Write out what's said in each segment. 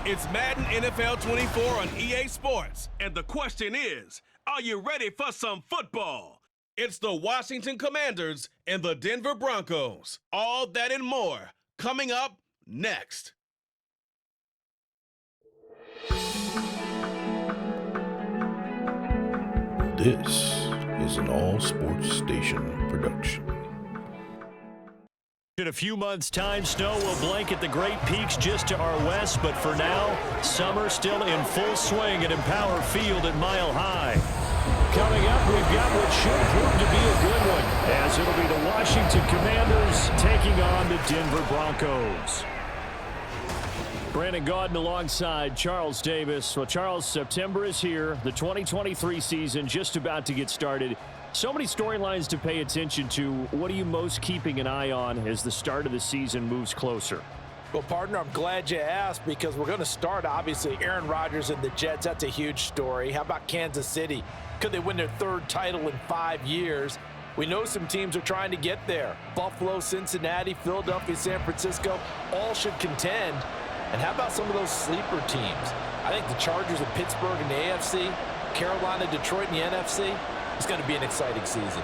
It's Madden NFL 24 on EA Sports. And the question is, are you ready for some football? It's the Washington Commanders and the Denver Broncos. All that and more coming up next. This is an all-sports station production. In a few months' time, snow will blanket the Great Peaks just to our west, but for now, summer still in full swing at Empower Field at Mile High. Coming up, we've got what should prove to be a good one, as it'll be the Washington Commanders taking on the Denver Broncos. Brandon Gaudin alongside Charles Davis. Well, Charles, September is here. The 2023 season just about to get started. So many storylines to pay attention to. What are you most keeping an eye on as the start of the season moves closer? Well, partner, I'm glad you asked because we're going to start, obviously, Aaron Rodgers and the Jets. That's a huge story. How about Kansas City? Could they win their third title in 5 years? We know some teams are trying to get there. Buffalo, Cincinnati, Philadelphia, San Francisco, all should contend. And how about some of those sleeper teams? I think the Chargers of Pittsburgh in the AFC, Carolina, Detroit in the NFC. It's going to be an exciting season.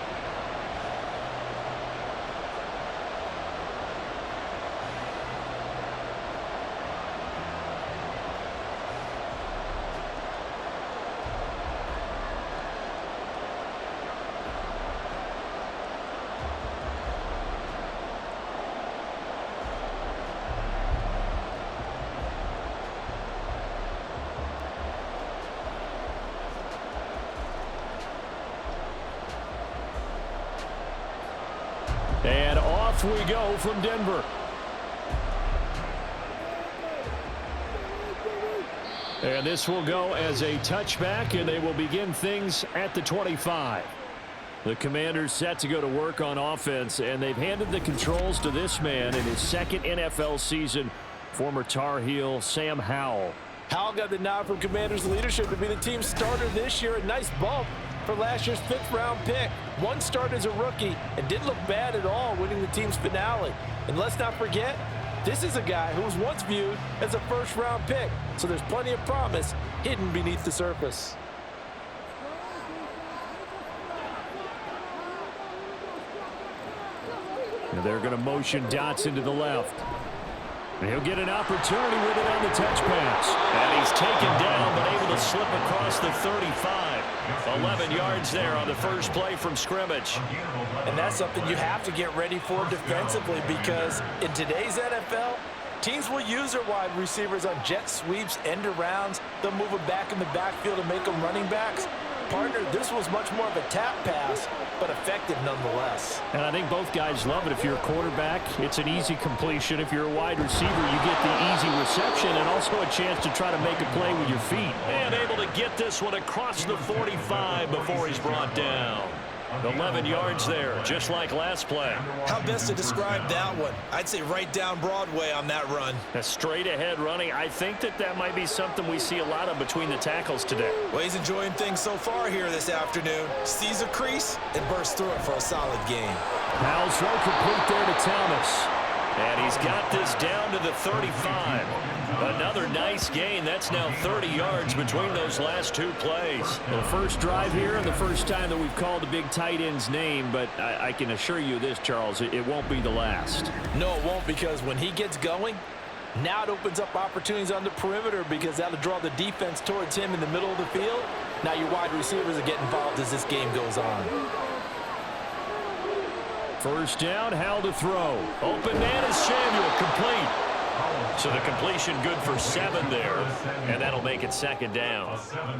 And off we go from Denver. And this will go as a touchback, and they will begin things at the 25. The Commanders set to go to work on offense, and they've handed the controls to this man in his second NFL season, former Tar Heel Sam Howell. Howell got the nod from Commanders leadership to be the team starter this year. A nice bump for last year's 5th-round pick. One start as a rookie and didn't look bad at all, winning the team's finale. And let's not forget, this is a guy who was once viewed as a first-round pick. So there's plenty of promise hidden beneath the surface. And they're going to motion Dotson to the left. And he'll get an opportunity with it on the touch pass. And he's taken down, but able to slip across the 35. 11 yards there on the first play from scrimmage. And that's something you have to get ready for defensively because in today's NFL, teams will use their wide receivers on jet sweeps, end arounds. They'll move them back in the backfield and make them running backs. Partner, this was much more of a tap pass, but effective nonetheless. And I think both guys love it. If you're a quarterback, it's an easy completion. If you're a wide receiver, you get the easy reception and also a chance to try to make a play with your feet. And able to get this one across the 45 before he's brought down. 11 yards there, just like last play. How best to describe that one? I'd say right down Broadway on that run. A straight ahead running. I think that might be something we see a lot of between the tackles today. Well, he's enjoying things so far here this afternoon. Sees a crease and bursts through it for a solid game. Howell's throw complete there to Thomas. And he's got this down to the 35. Another nice gain. That's now 30 yards between those last two plays. The first drive here and the first time that we've called the big tight end's name, but I can assure you this, Charles, it won't be the last. No, it won't, because when he gets going, now it opens up opportunities on the perimeter because that'll draw the defense towards him in the middle of the field. Now your wide receivers are getting involved as this game goes on. First down, Howell to throw. Open man is Samuel, complete. So the completion good for 7 there, and that'll make it second down.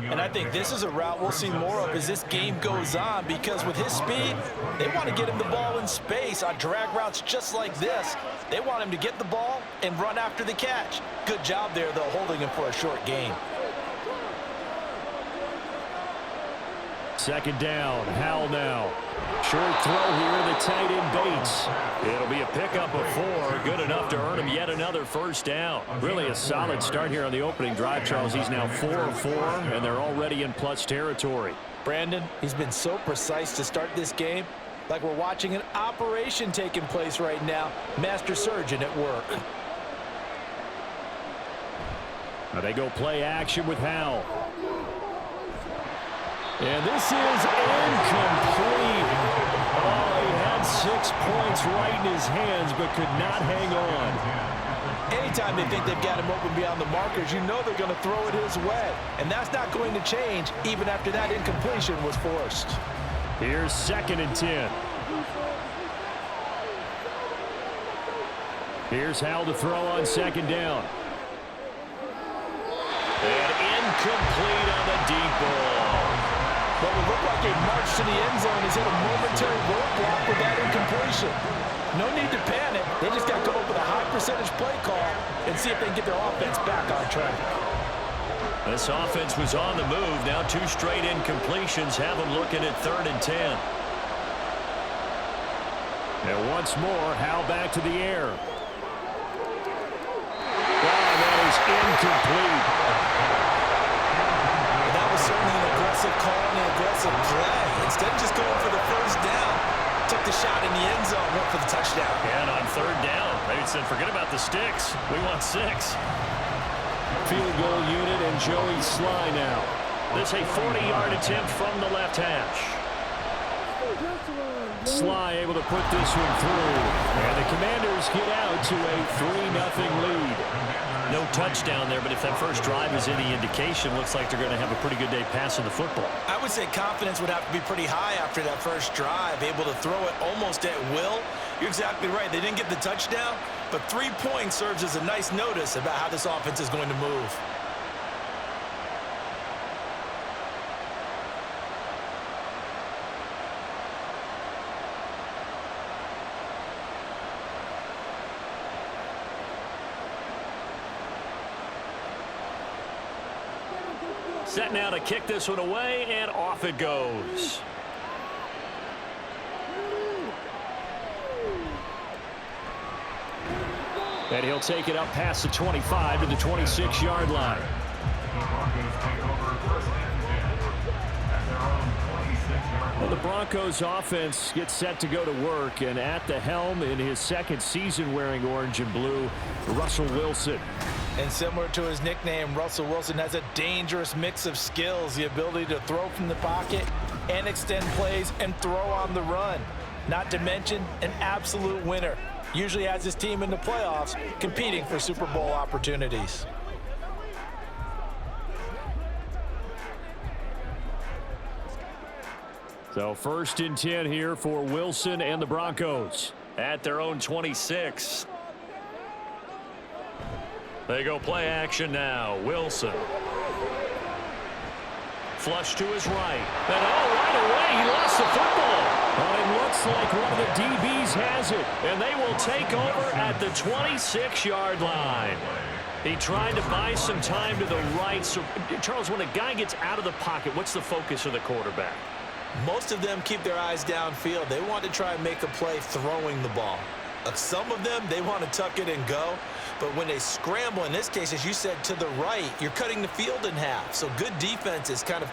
And I think this is a route we'll see more of as this game goes on because with his speed, they want to get him the ball in space on drag routes just like this. They want him to get the ball and run after the catch. Good job there, though, holding him for a short gain. Second down, Howell now. Short throw here, the tight end Bates. It'll be a pickup of 4, good enough to earn him yet another first down. Really a solid start here on the opening drive, Charles. He's now 4 of 4, and they're already in plus territory. Brandon, he's been so precise to start this game, like we're watching an operation taking place right now. Master surgeon at work. Now they go play action with Howell. And this is incomplete. Oh, he had 6 points right in his hands, but could not hang on. Anytime they think they've got him open beyond the markers, you know they're going to throw it his way. And that's not going to change even after that incompletion was forced. Here's 2nd and 10. Here's Howell to throw on 2nd down. And incomplete on the deep ball. What would look like a march to the end zone has hit a momentary roadblock with that incompletion. No need to panic. They just got to come up with a high percentage play call and see if they can get their offense back on track. This offense was on the move. Now 2 straight incompletions have them looking at 3rd and 10. And once more, Howell back to the air. Wow, that is incomplete. That was certainly an aggressive call and an aggressive play. Instead of just going for the first down, took the shot in the end zone, went for the touchdown. And on 3rd down, they said, forget about the sticks. We want 6. Field goal unit and Joey Sly now. This a 40-yard attempt from the left hash. Sly able to put this one through. And the Commanders get out to a 3-0 lead. No touchdown there, but if that first drive is any indication, looks like they're going to have a pretty good day passing the football. I would say confidence would have to be pretty high after that first drive, able to throw it almost at will. You're exactly right. They didn't get the touchdown, but 3 points serves as a nice notice about how this offense is going to move. Set now to kick this one away, and off it goes. And he'll take it up past the 25 to the 26-yard line. Well, the Broncos offense gets set to go to work, and at the helm in his 2nd season wearing orange and blue, Russell Wilson. And similar to his nickname, Russell Wilson has a dangerous mix of skills, the ability to throw from the pocket and extend plays and throw on the run. Not to mention an absolute winner. Usually has his team in the playoffs competing for Super Bowl opportunities. So 1st and 10 here for Wilson and the Broncos at their own 26. They go play action now. Wilson. Flush to his right. And right away, he lost the football. But it looks like one of the DBs has it. And they will take over at the 26-yard line. He tried to buy some time to the right. So, Charles, when a guy gets out of the pocket, what's the focus of the quarterback? Most of them keep their eyes downfield. They want to try and make a play throwing the ball. Some of them, they want to tuck it and go. But when they scramble, in this case, as you said, to the right, you're cutting the field in half. So good defenses kind of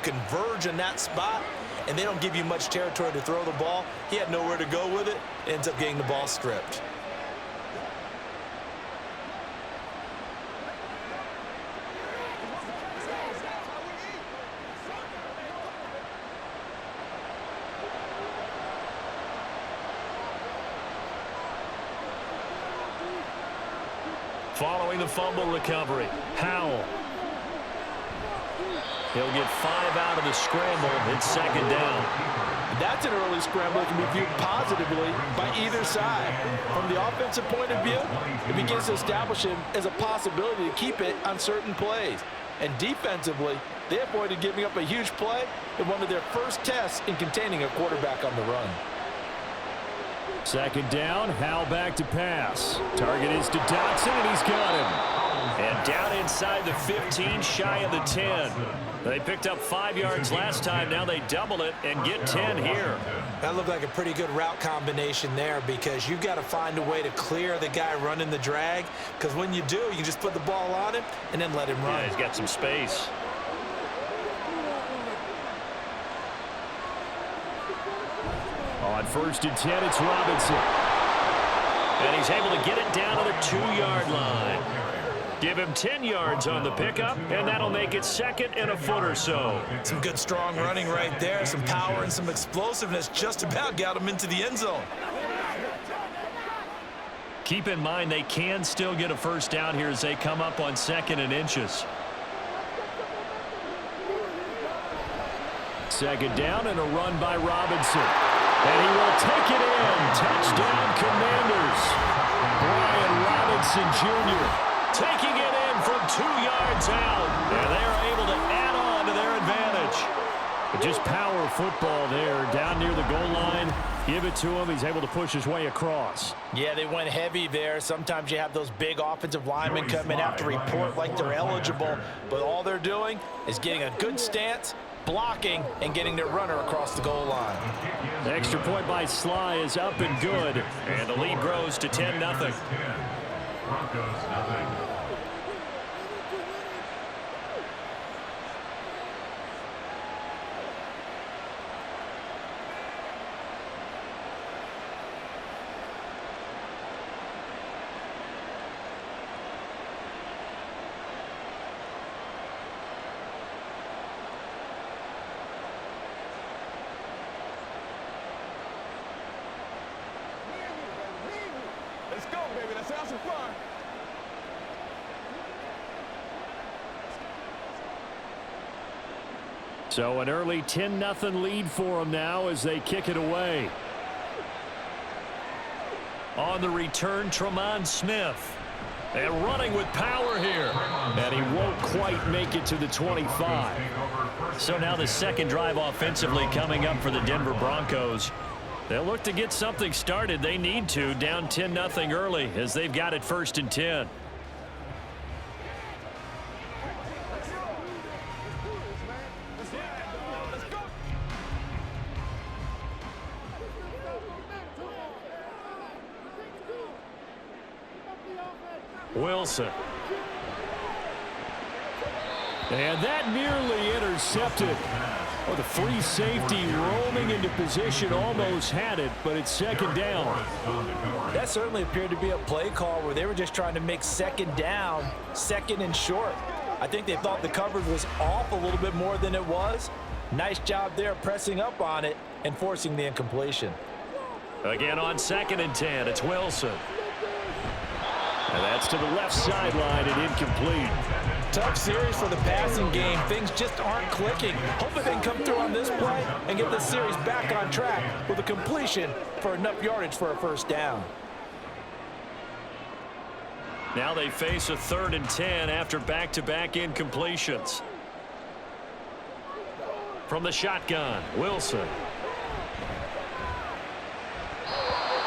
converge in that spot, and they don't give you much territory to throw the ball. He had nowhere to go with it. Ends up getting the ball stripped. Following the fumble recovery, Howell. He'll get 5 out of the scramble. It's 2nd down. That's an early scramble that can be viewed positively by either side. From the offensive point of view, it begins to establish him as a possibility to keep it on certain plays. And defensively, they avoided giving up a huge play in one of their first tests in containing a quarterback on the run. 2nd down, Howell back to pass. Target is to Dotson, and he's got him. And down inside the 15, shy of the 10. They picked up 5 yards last time. Now they double it and get 10 here. That looked like a pretty good route combination there, because you've got to find a way to clear the guy running the drag, because when you do, you can just put the ball on him and then let him run. Yeah, he's got some space. On 1st and 10, it's Robinson. And he's able to get it down to the 2-yard line. Give him 10 yards on the pickup, and that'll make it second and a foot or so. Some good, strong running right there. Some power and some explosiveness just about got him into the end zone. Keep in mind they can still get a first down here as they come up on 2nd and inches. 2nd down and a run by Robinson. And he will take it in. Touchdown, Commanders. Brian Robinson Jr. taking it in from 2 yards out. And they are able to add on to their advantage. But just power football there down near the goal line. Give it to him. He's able to push his way across. Yeah, they went heavy there. Sometimes you have those big offensive linemen come in, have to report like they're eligible. But all they're doing is getting a good stance, blocking, and getting their runner across the goal line. The extra point by Sly is up and good. And the lead grows to 10-0. Let's go, baby. Let's have some fun. So an early 10-0 lead for them now as they kick it away. On the return, Tremont Smith. And running with power here. And he won't quite make it to the 25. So now the second drive offensively coming up for the Denver Broncos. They'll look to get something started. They need to, down 10-0 early as they've got it 1st and 10. Wilson. And that nearly intercepted. Oh, the free safety roaming into position almost had it, but it's 2nd down. That certainly appeared to be a play call where they were just trying to make 2nd down, 2nd and short. I think they thought the coverage was off a little bit more than it was. Nice job there pressing up on it and forcing the incompletion. Again on 2nd and 10, it's Wilson. And that's to the left sideline and incomplete. Tough series for the passing game. Things just aren't clicking. Hopefully they can come through on this play and get this series back on track with a completion for enough yardage for a first down. Now they face a 3rd and 10 after back-to-back incompletions. From the shotgun, Wilson.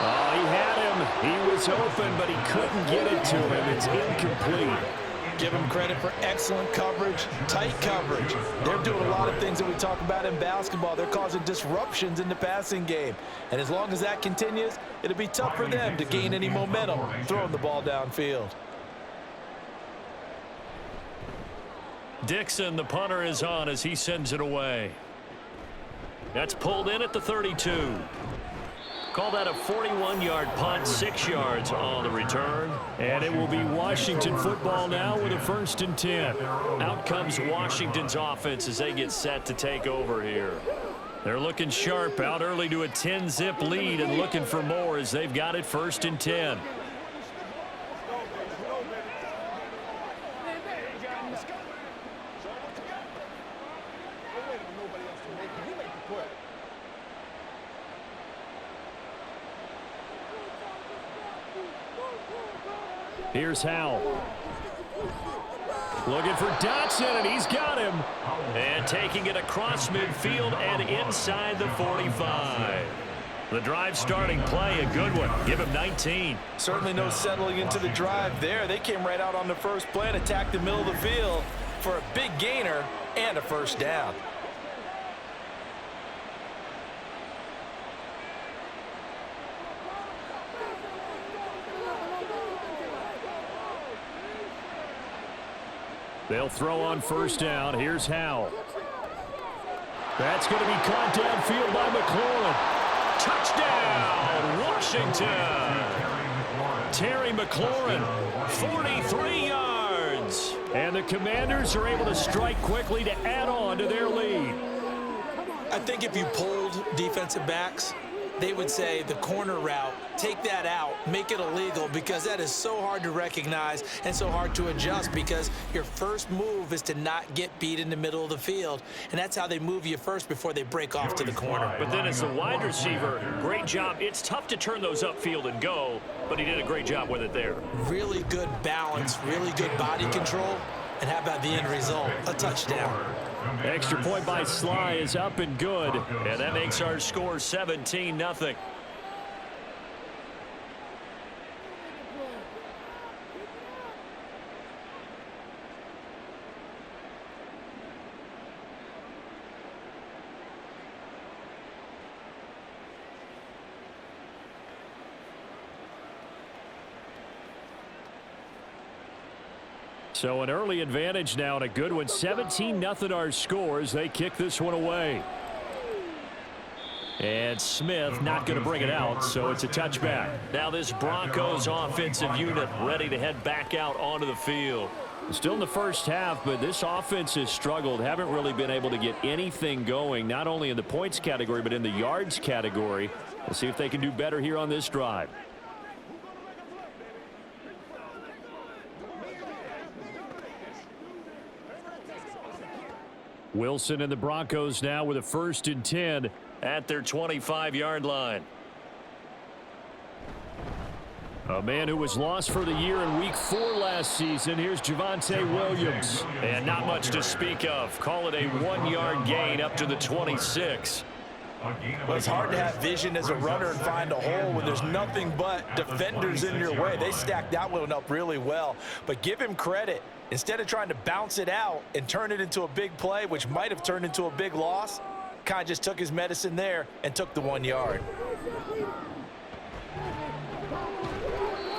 Oh, he had him. He was open, but he couldn't get it to him. It's incomplete. Give them credit for excellent coverage, tight coverage. They're doing a lot of things that we talk about in basketball. They're causing disruptions in the passing game. And as long as that continues, it'll be tough for them to gain any momentum throwing the ball downfield. Dixon, the punter, is on as he sends it away. That's pulled in at the 32. Call that a 41-yard punt, 6 yards on the return. And it will be Washington football now with a 1st and 10. Out comes Washington's offense as they get set to take over here. They're looking sharp, out early to a 10-zip lead and looking for more as they've got it 1st and 10. Here's Howell. Looking for Dotson, and he's got him. And taking it across midfield and inside the 45. The drive starting play, a good one. Give him 19. Certainly no settling into the drive there. They came right out on the first play and attacked the middle of the field for a big gainer and a first down. They'll throw on first down. Here's Howell. That's going to be caught downfield by McLaurin. Touchdown, Washington. Terry McLaurin, 43 yards. And the Commanders are able to strike quickly to add on to their lead. I think if you polled defensive backs, they would say the corner route, take that out, make it illegal, because that is so hard to recognize and so hard to adjust, because your first move is to not get beat in the middle of the field, and that's how they move you first before they break off to the corner. But then as a wide receiver, great job. It's tough to turn those upfield and go, but he did a great job with it there. Really good balance, really good body control, and how about the end result? A touchdown. Extra point by Sly is up and good, and that makes our score 17-0. So an early advantage now and a good one. 17-0 our scores. They kick this one away. And Smith not going to bring it out, so it's a touchback. Now this Broncos offensive unit ready to head back out onto the field. Still in the first half, but this offense has struggled. Haven't really been able to get anything going, not only in the points category, but in the yards category. We'll see if they can do better here on this drive. Wilson and the Broncos now with a 1st and 10 at their 25-yard line. A man who was lost for the year in Week 4 last season. Here's Javonte Williams. And not much to speak of. Call it a 1-yard gain up to the 26. Well, it's hard to have vision as a runner and find a hole when there's nothing but defenders in your way. They stacked that one up really well. But give him credit. Instead of trying to bounce it out and turn it into a big play, which might have turned into a big loss, kind of just took his medicine there and took the 1 yard.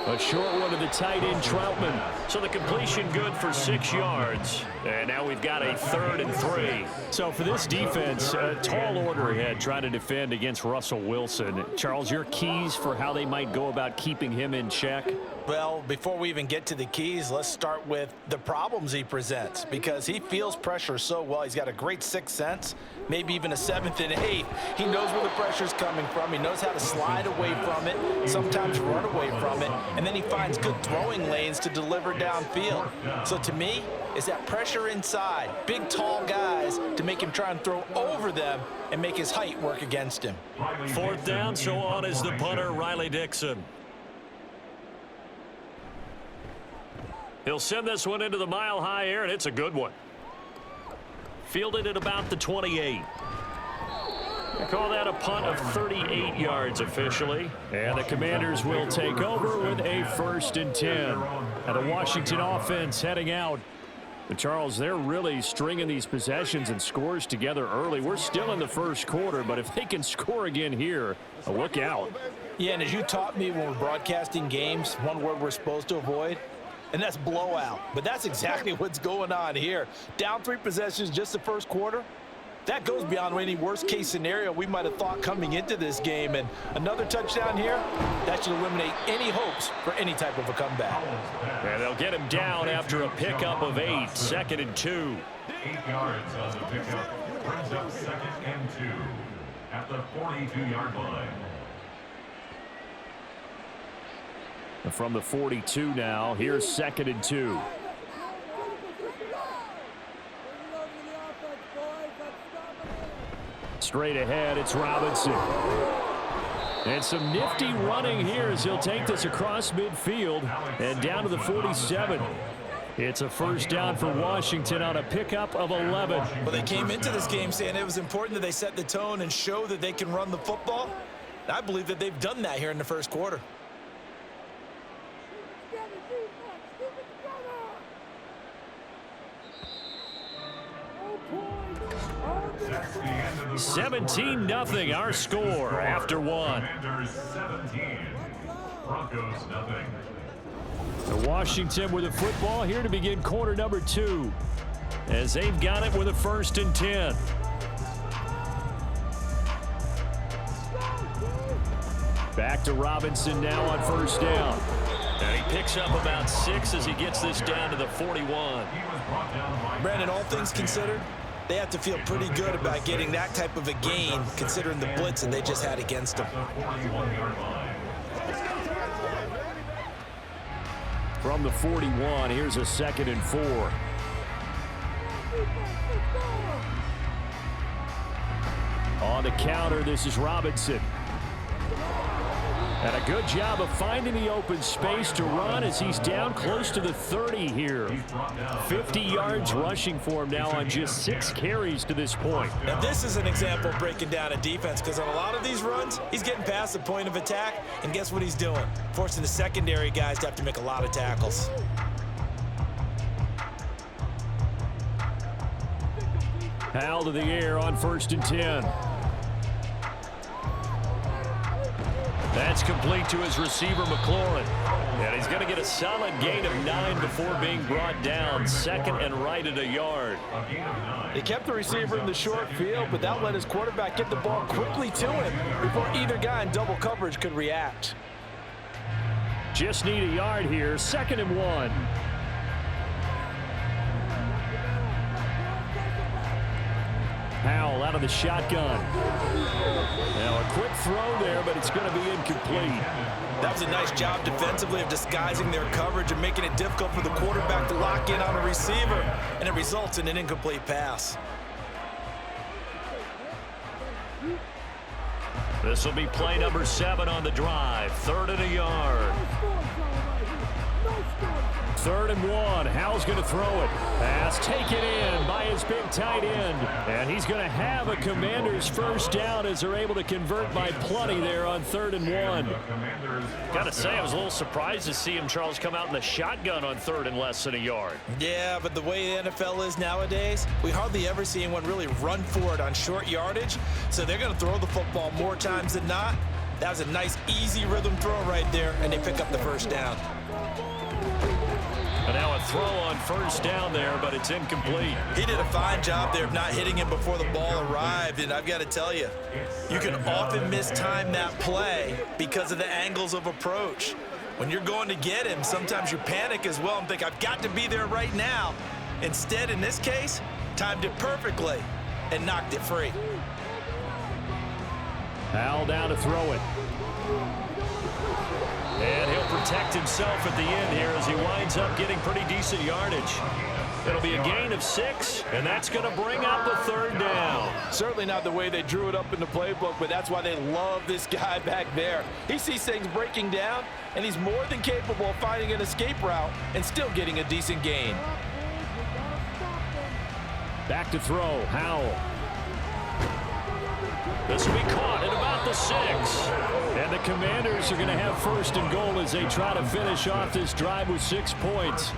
A short one to the tight end, Troutman. So the completion good for 6 yards. And now we've got a 3rd and 3. So for this defense, a tall order ahead trying to defend against Russell Wilson. Charles, your keys for how they might go about keeping him in check? Well, before we even get to the keys, let's start with the problems he presents, because he feels pressure so well. He's got a great 6th sense, maybe even a 7th and 8th. He knows where the pressure's coming from. He knows how to slide away from it, sometimes run away from it, and then he finds good throwing lanes to deliver downfield. So to me, it's that pressure inside, big, tall guys to make him try and throw over them and make his height work against him. 4th down, so on is the punter, Riley Dixon. He'll send this one into the mile-high air, and it's a good one. Fielded at about the 28. I call that a punt of 38 yards officially. And the Commanders will take over with a 1st and 10. And the Washington offense heading out. But Charles, they're really stringing these possessions and scores together early. We're still in the first quarter, but if they can score again here, look out. Yeah, and as you taught me when we're broadcasting games, one word we're supposed to avoid, and that's blowout. But that's exactly what's going on here. Down 3 possessions just the first quarter. That goes beyond any worst-case scenario we might have thought coming into this game. And another touchdown here, that should eliminate any hopes for any type of a comeback. And they'll get him down after a pickup of 8, 2nd and 2. 8 yards on the pickup brings up 2nd and 2 at the 42-yard line. From the 42 now, here's 2nd and 2. Straight ahead, it's Robinson. And some nifty running here as he'll take this across midfield and down to the 47. It's a 1st down for Washington on a pickup of 11. Well, they came into this game saying it was important that they set the tone and show that they can run the football. I believe that they've done that here in the first quarter. 17-0 our score after 1. Commanders 17, Broncos nothing. The Washington with the football here to begin quarter number 2 as they've got it with a 1st and 10. Back to Robinson now on first down. And he picks up about 6 as he gets this down to the 41. Brandon, all things considered, they have to feel pretty good about getting that type of a gain considering the blitz that they just had against them. From the 41, here's a 2nd and 4. On the counter, this is Robinson. And a good job of finding the open space to run as he's down close to the 30 here. 50 yards rushing for him now on just 6 carries to this point. Now this is an example of breaking down a defense because on a lot of these runs, he's getting past the point of attack, and guess what he's doing? Forcing the secondary guys to have to make a lot of tackles. Howell to the air on 1st and 10. That's complete to his receiver, McLaurin. And he's going to get a solid gain of 9 before being brought down. 2nd and right at a yard. They kept the receiver in the short field, but that let his quarterback get the ball quickly to him before either guy in double coverage could react. Just need a yard here. 2nd and 1. Howell out of the shotgun. Now a quick throw there, but it's going to be incomplete. That was a nice job defensively of disguising their coverage and making it difficult for the quarterback to lock in on a receiver, and it results in an incomplete pass. This will be play number 7 on the drive. 3rd and a yard. 3rd and 1. Howell's going to throw it. Pass taken in by his big tight end. And he's going to have a Commanders first down as they're able to convert by plenty there on 3rd and 1. Got to say, I was a little surprised to see him, Charles, come out in the shotgun on 3rd and less than a yard. Yeah, but the way the NFL is nowadays, we hardly ever see anyone really run for it on short yardage. So they're going to throw the football more times than not. That was a nice, easy rhythm throw right there, and they pick up the first down. And now a throw on 1st down there, but it's incomplete. He did a fine job there of not hitting him before the ball arrived, and I've got to tell you, you can often mistime that play because of the angles of approach. When you're going to get him, sometimes you panic as well and think, I've got to be there right now. Instead, in this case, timed it perfectly and knocked it free. Howell down to throw it. And he'll protect himself at the end here as he winds up getting pretty decent yardage. It'll be a gain of 6, and that's going to bring up a 3rd down. Certainly not the way they drew it up in the playbook, but that's why they love this guy back there. He sees things breaking down, and he's more than capable of finding an escape route and still getting a decent gain. Back to throw, Howell. This will be caught at about the 6. And the Commanders are going to have 1st and goal as they try to finish off this drive with 6 points.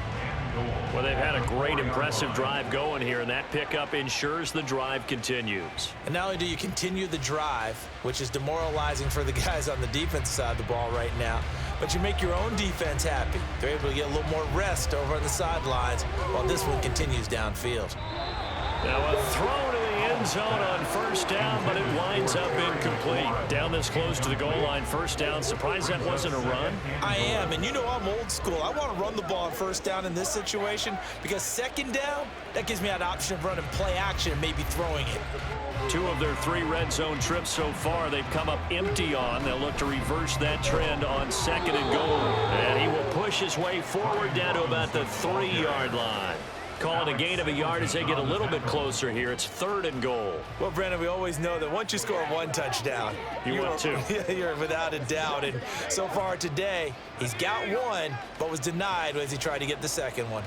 Well, they've had a great, impressive drive going here, and that pickup ensures the drive continues. And not only do you continue the drive, which is demoralizing for the guys on the defense side of the ball right now, but you make your own defense happy. They're able to get a little more rest over on the sidelines while this one continues downfield. Now a throw to the end zone on 1st down, but it winds up incomplete. Down this close to the goal line, 1st down. Surprised that wasn't a run? I am, and you know I'm old school. I want to run the ball on 1st down in this situation because 2nd down, that gives me that option of running play action and maybe throwing it. 2 of their 3 red zone trips so far they've come up empty on. They'll look to reverse that trend on 2nd and goal. And he will push his way forward down to about the 3-yard line. Calling a gain of a yard as they get a little bit closer here. It's 3rd and goal. Well, Brandon, we always know that once you score 1 touchdown, you want 2. You're without a doubt. And so far today, he's got 1, but was denied as he tried to get the 2nd one.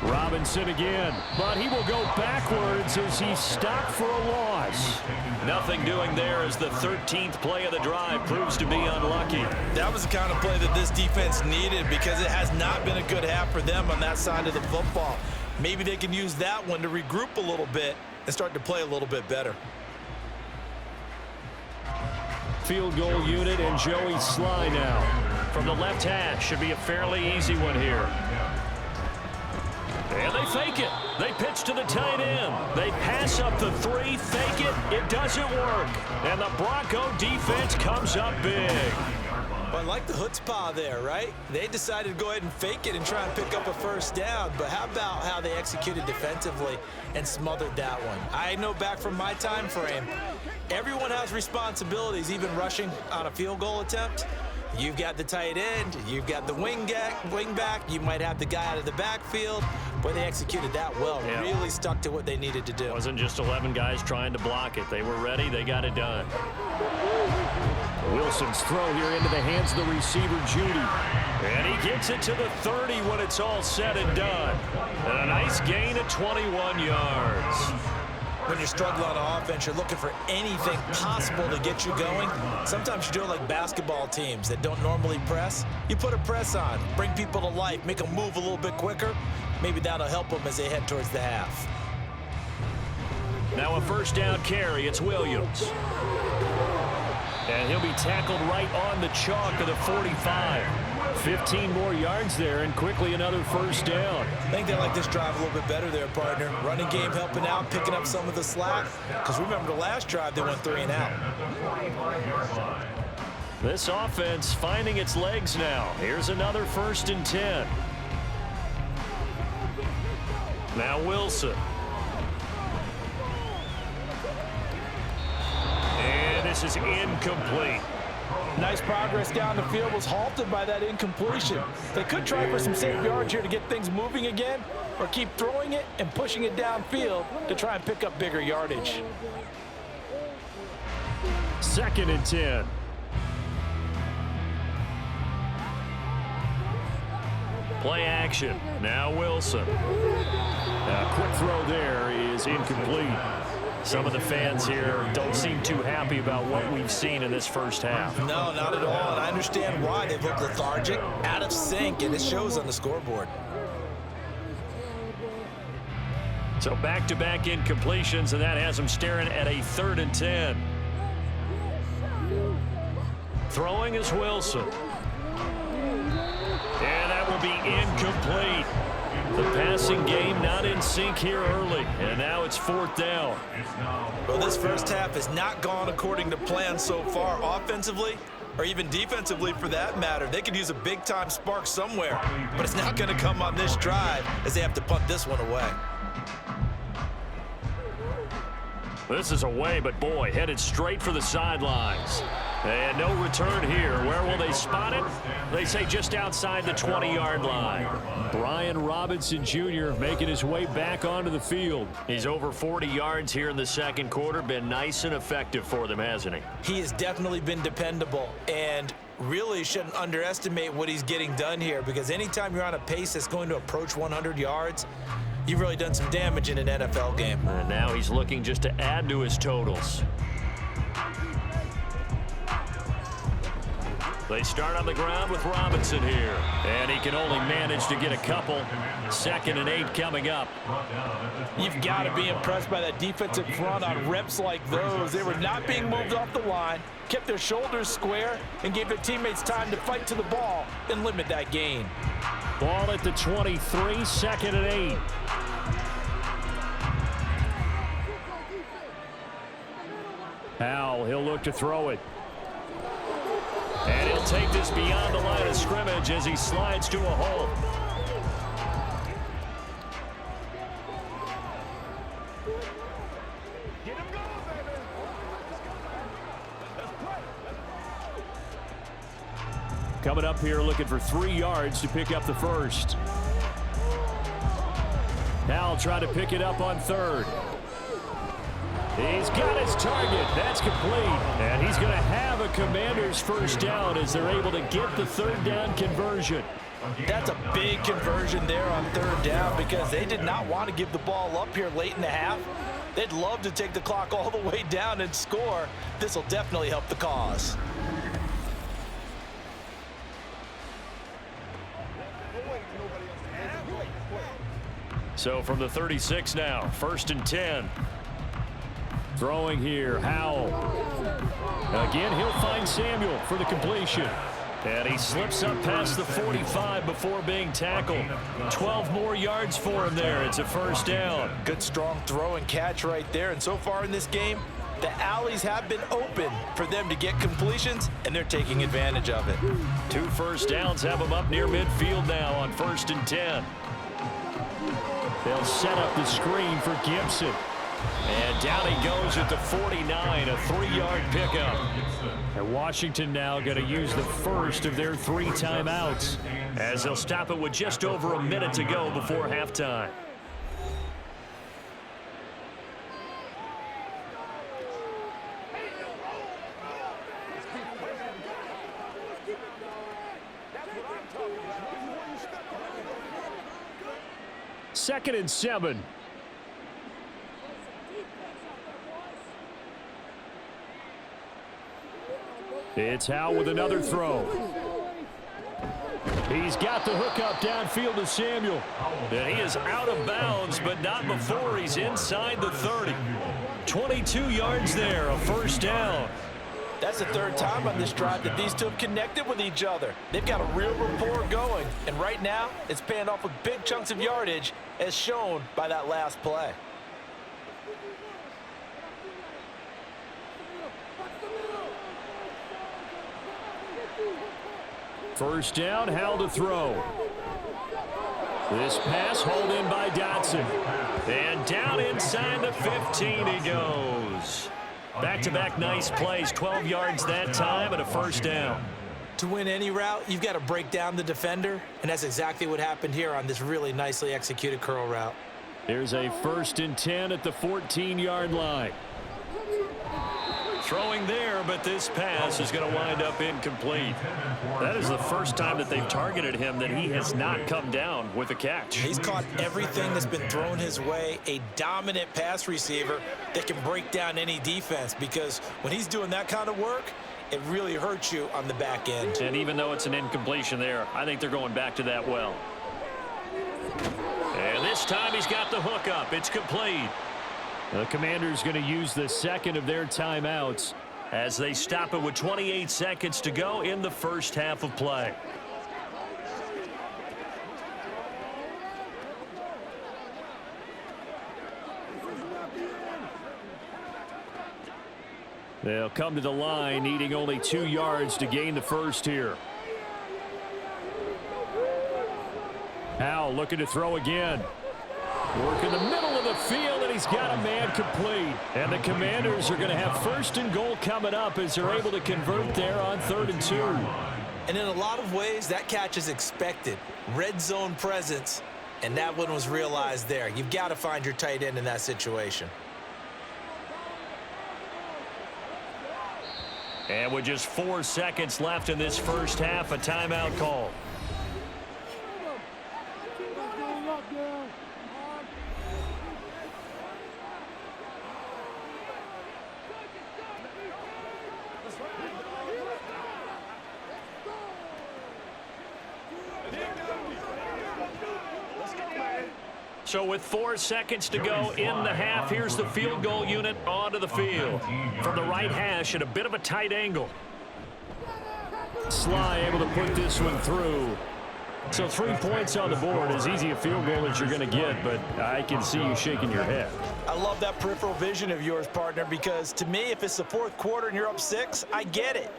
Robinson again, but he will go backwards as he's stopped for a loss. Nothing doing there as the 13th play of the drive proves to be unlucky. That was the kind of play that this defense needed because it has not been a good half for them on that side of the football. Maybe they can use that one to regroup a little bit and start to play a little bit better. Field goal unit and Joey Sly now. From the left hash, should be a fairly easy one here. And they fake it. They pitch to the tight end. They pass up the 3, fake it. It doesn't work. And the Bronco defense comes up big. Well, I like the chutzpah there, right? They decided to go ahead and fake it and try and pick up a first down. But how about how they executed defensively and smothered that one? I know back from my time frame, everyone has responsibilities, even rushing on a field goal attempt. You've got the tight end, you've got the wing back, you might have the guy out of the backfield, but they executed that well, really stuck to what they needed to do. It wasn't just 11 guys trying to block it. They were ready, they got it done. Wilson's throw here into the hands of the receiver, Judy. And he gets it to the 30 when it's all said and done. And a nice gain of 21 yards. When you're struggling on offense, you're looking for anything possible to get you going. Sometimes you do it like basketball teams that don't normally press. You put a press on, bring people to life, make them move a little bit quicker. Maybe that'll help them as they head towards the half. Now a first down carry. It's Williams. And he'll be tackled right on the chalk of the 45. 15 more yards there, and quickly another first down. I think they like this drive a little bit better there, partner. Running game helping out, picking up some of the slack. Because remember the last drive, they went 3 and out. This offense finding its legs now. Here's another 1st and 10. Now Wilson. And this is incomplete. Nice progress down the field, was halted by that incompletion. They could try for some safe yards here to get things moving again, or keep throwing it and pushing it downfield to try and pick up bigger yardage. 2nd and 10. Play action. Now Wilson. A quick throw there is incomplete. Some of the fans here don't seem too happy about what we've seen in this first half. No, not at all. And I understand why. They've looked lethargic, out of sync, and it shows on the scoreboard. So back-to-back incompletions, and that has them staring at a 3rd and 10. Throwing is Wilson. And that will be incomplete. The passing game not in sync here early, and now it's 4th down. Well, this first half has not gone according to plan so far offensively, or even defensively for that matter. They could use a big-time spark somewhere, but it's not going to come on this drive as they have to punt this one away. This is away, but boy, headed straight for the sidelines. And no return here. Where will they spot it? They say just outside the 20-yard line. Brian Robinson Jr. making his way back onto the field. He's over 40 yards here in the second quarter. Been nice and effective for them, hasn't he? He has definitely been dependable, and really shouldn't underestimate what he's getting done here, because anytime you're on a pace that's going to approach 100 yards, you've really done some damage in an NFL game. And now he's looking just to add to his totals. They start on the ground with Robinson here. And he can only manage to get a couple. 2nd and 8 coming up. You've got to be impressed by that defensive front on reps like those. They were not being moved off the line, kept their shoulders square, and gave their teammates time to fight to the ball and limit that gain. Ball at the 23, 2nd and 8. Howell, he'll look to throw it. And he'll take this beyond the line of scrimmage as he slides to a hole. Coming up here looking for 3 yards to pick up the first. Howell trying to pick it up on 3rd. He's got his target. That's complete. And he's going to have a Commanders first down as they're able to get the 3rd down conversion. That's a big conversion there on 3rd down, because they did not want to give the ball up here late in the half. They'd love to take the clock all the way down and score. This will definitely help the cause. So from the 36 now, 1st and 10. Throwing here, Howell. Again, he'll find Samuel for the completion. And he slips up past the 45 before being tackled. 12 more yards for him there. It's a first down. Good strong throw and catch right there. And so far in this game, the alleys have been open for them to get completions, and they're taking advantage of it. 2 first downs have them up near midfield now on 1st and 10. They'll set up the screen for Gibson. And down he goes at the 49, a 3-yard pickup. And Washington now going to use the first of their 3 timeouts as they'll stop it with just over a minute to go before halftime. Second and 7. It's Howe with another throw. He's got the hook up downfield to Samuel. And he is out of bounds, but not before he's inside the 30. 22 yards there, a first down. That's the 3rd time on this drive that these two have connected with each other. They've got a real rapport going, and right now it's paying off with big chunks of yardage as shown by that last play. First down, Howell to throw. This pass hauled in by Dotson. And down inside the 15 he goes. Back-to-back nice plays, 12 yards that time and a first down. To win any route, you've got to break down the defender, and that's exactly what happened here on this really nicely executed curl route. There's a 1st and 10 at the 14-yard line. Throwing there, but this pass is going to wind up incomplete. That is the first time that they've targeted him that he has not come down with a catch. He's caught everything that's been thrown his way, a dominant pass receiver that can break down any defense, because when he's doing that kind of work, it really hurts you on the back end. And even though it's an incompletion there, I think they're going back to that well. And this time he's got the hook up. It's complete. The Commanders going to use the second of their timeouts as they stop it with 28 seconds to go in the first half of play. They'll come to the line needing only 2 yards to gain the first here. Howell looking to throw again. Work in the middle of the field, and he's got a man complete. And the Commanders are going to have 1st and goal coming up as they're able to convert there on 3rd and 2. And in a lot of ways, that catch is expected. Red zone presence, and that one was realized there. You've got to find your tight end in that situation. And with just 4 seconds left in this first half, a timeout call. So with 4 seconds to go in the half, here's the field goal unit onto the field. From the right hash at a bit of a tight angle. Sly able to put this one through. So 3 points on the board, as easy a field goal as you're going to get, but I can see you shaking your head. I love that peripheral vision of yours, partner, because to me, if it's the 4th quarter and you're up 6, I get it.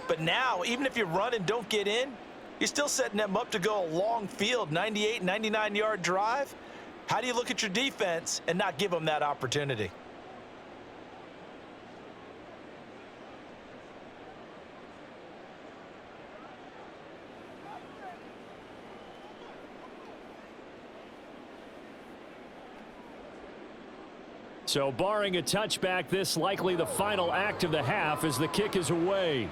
But now, even if you run and don't get in, you're still setting them up to go a long field, 98, 99-yard drive. How do you look at your defense and not give them that opportunity? So barring a touchback, this likely the final act of the half as the kick is away.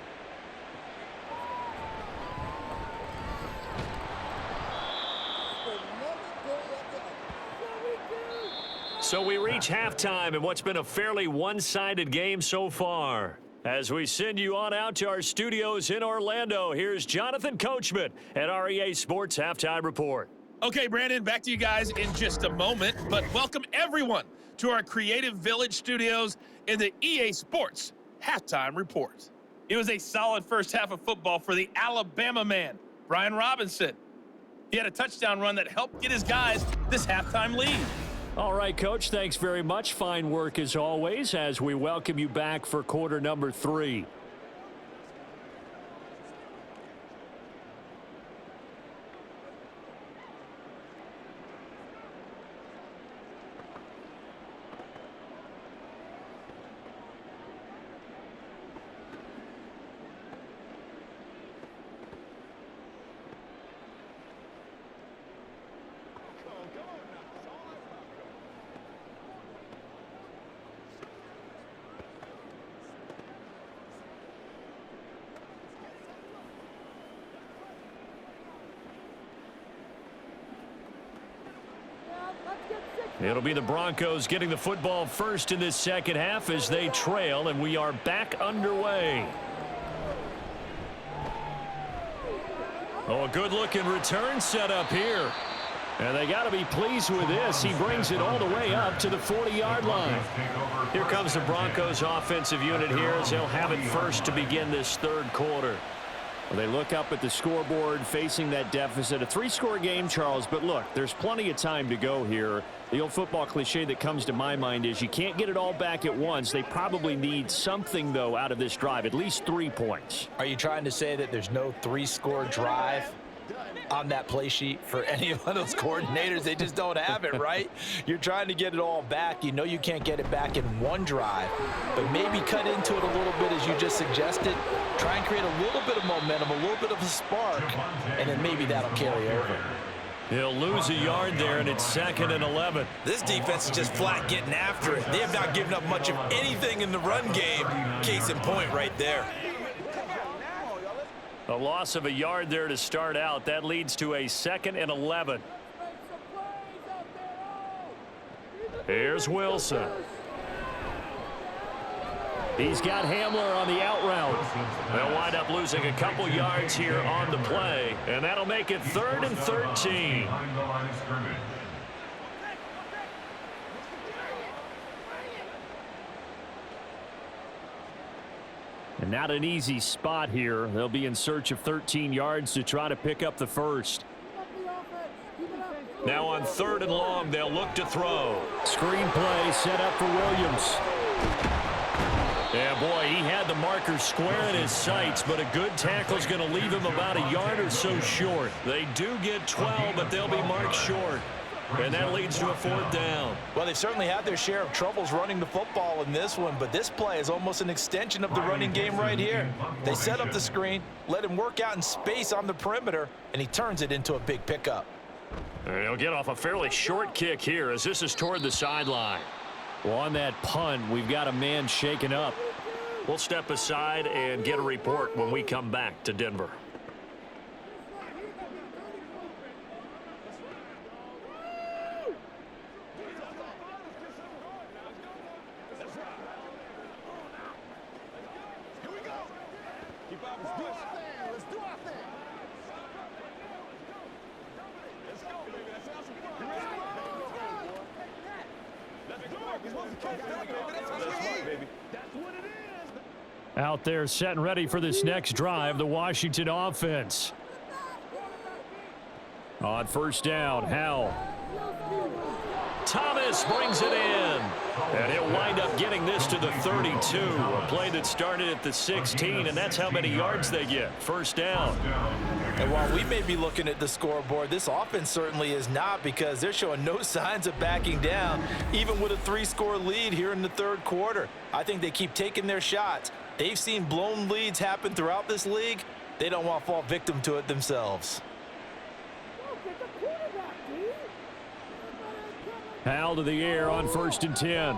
So we reach halftime in what's been a fairly one-sided game so far. As we send you on out to our studios in Orlando, here's Jonathan Coachman at REA Sports Halftime Report. Okay, Brandon, back to you guys in just a moment, but welcome everyone to our Creative Village studios in the EA Sports Halftime Report. It was a solid first half of football for the Alabama man, Brian Robinson. He had a touchdown run that helped get his guys this halftime lead. All right, Coach, thanks very much. Fine work as always as we welcome you back for quarter number 3. It'll be the Broncos getting the football first in this second half as they trail, and we are back underway. Oh, a good-looking return set up here. And they got to be pleased with this. He brings it all the way up to the 40-yard line. Here comes the Broncos offensive unit here as they'll have it first to begin this third quarter. Well, they look up at the scoreboard facing that deficit. A 3-score game, Charles, but look, there's plenty of time to go here. The old football cliche that comes to my mind is you can't get it all back at once. They probably need something, though, out of this drive, at least 3 points. Are you trying to say that there's no 3-score drive on that play sheet for any one of those coordinators? They just don't have it, right? You're trying to get it all back. You know you can't get it back in one drive, but maybe cut into it a little bit as you just suggested. Try and create a little bit of momentum, a little bit of a spark, and then maybe that'll carry over. He'll lose a yard there, and it's 2nd and 11. This defense is just flat getting after it. They have not given up much of anything in the run game. Case in point right there. A loss of a yard there to start out. That leads to a 2nd and 11. Here's Wilson. He's got Hamler on the out route. They'll wind up losing a couple yards here on the play, and that'll make it 3rd and 13. And not an easy spot here. They'll be in search of 13 yards to try to pick up the first. Now on 3rd and long, they'll look to throw. Screen play set up for Williams. Yeah, boy, he had the marker square in his sights, but a good tackle is going to leave him about a yard or so short. They do get 12, but they'll be marked short. And that leads to a 4th down. Well, they've certainly had their share of troubles running the football in this one, but this play is almost an extension of the running game right here. They set up the screen, let him work out in space on the perimeter, and he turns it into a big pickup. And he'll get off a fairly short kick here as this is toward the sideline. Well, on that punt, we've got a man shaken up. We'll step aside and get a report when we come back to Denver. Out there set and ready for this next drive, the Washington offense. On 1st down, Howell. Thomas brings it in. And he'll wind up getting this to the 32. A play that started at the 16, and that's how many yards they get. 1st down. And while we may be looking at the scoreboard, this offense certainly is not, because they're showing no signs of backing down, even with a 3-score lead here in the 3rd quarter. I think they keep taking their shots. They've seen blown leads happen throughout this league. They don't want to fall victim to it themselves. Howell to the air on 1st and 10.